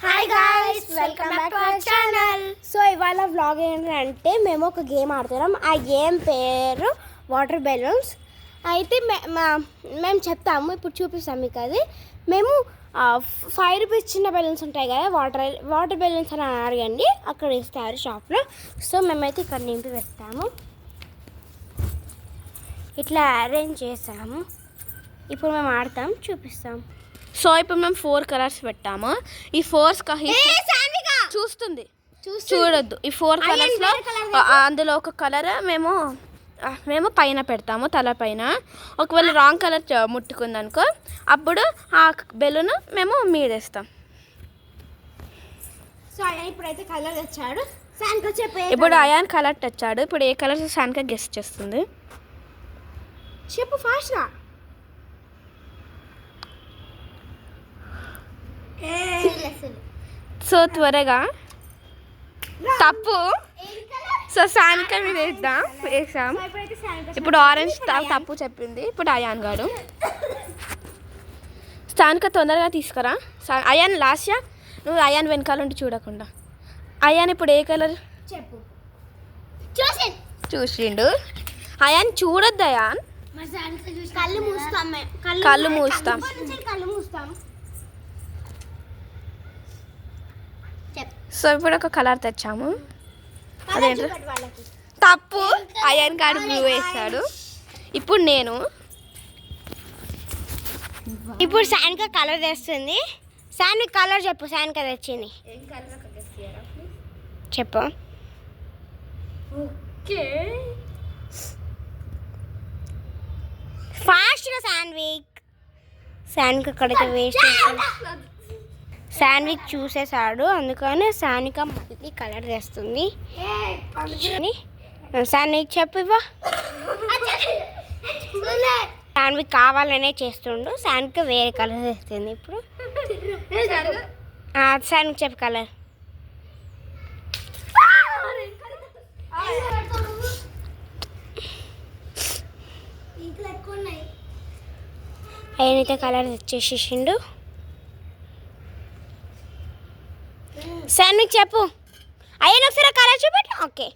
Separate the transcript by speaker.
Speaker 1: Hi guys, welcome back to our channel. So ఇవాళ vlog ఏంటంటే మేము ఒక గేమ్ ఆడుతున్నాం. ఆ గేమ్ పేరు వాటర్ బెలూన్స్. అయితే మేము చెప్తాము, ఇప్పుడు చూపిస్తాం మీకు. అది మేము 5 రూపీస్ చిన్న బెలూన్స్ ఉంటాయి కదా, వాటర్ బెలూన్స్ అని అడగండి, అక్కడ ఇస్తారు షాప్లో. సో మేమైతే ఇక్కడ నింపి వేస్తాము, ఇట్లా అరేంజ్ చేసాము. ఇప్పుడు మేము ఆడతాం, చూపిస్తాం.
Speaker 2: సో ఇప్పుడు మేము 4 కలర్స్ పెట్టాము. ఈ 4 చూస్తుంది చూడొద్దు. ఈ 4 కలర్స్లో అందులో ఒక కలర్ మేము పైన పెడతాము, తల పైన. ఒకవేళ రాంగ్ కలర్ ముట్టుకుందనుకో, అప్పుడు ఆ బెలూన్ మేము మీదేస్తాం.
Speaker 1: సో అయాన్ ఇప్పుడైతే కలర్ తెచ్చాడు.
Speaker 2: ఇప్పుడు అయాన్ కలర్ తెచ్చాడు. ఇప్పుడు ఏ కలర్ సాన్కా గెస్ చేస్తుంది.
Speaker 1: చెప్పు ఫాస్ట్గా.
Speaker 2: సో త్వరగా. తప్పు. సో సాన్కా మీద వేసాం. ఇప్పుడు ఆరెంజ్ తప్పు చెప్పింది. ఇప్పుడు అయాన్ గారు. సాన్కా తొందరగా తీసుకురా. అయాన్ లాస్యా, నువ్వు అయాన్ వెనకాల ఉండి చూడకుండా. అయాన్ ఇప్పుడు ఏ కలర్
Speaker 1: చెప్పు.
Speaker 2: చూసిండు. అయాన్ చూడొద్దు. అయాన్ కళ్ళు మూస్తాం. సో ఇప్పుడు ఒక కలర్ తెచ్చాము. అదేంటి తప్పు. అయాన్ గారు బ్లూ వేస్తాడు. ఇప్పుడు నేను
Speaker 1: సాన్కా కలర్ తెస్తుంది. సాన్వి కలర్ చెప్పు. సాన్కా తెచ్చింది చెప్పు. ఫాస్ట్గా సాన్విక్ అక్కడైతే వేస్ట్ చేస్తుంది. సాన్విక్ చూసేసాడు, అందుకని సానిక మళ్ళీ కలర్ తెస్తుంది. సాన్విక్ చెప్పు. సాన్విక్ కావాలనే చేస్తుండు. సాన్విక్ వేరే కలర్ తెస్తుంది. ఇప్పుడు సాన్విక్ చెప్పు కలర్. ఆయనైతే కలర్ తెచ్చేసేసిండు. సాన్విక్ చెప్పు. అయ్యా ఒకసారి కలర్ చూపెట్టు. ఓకే,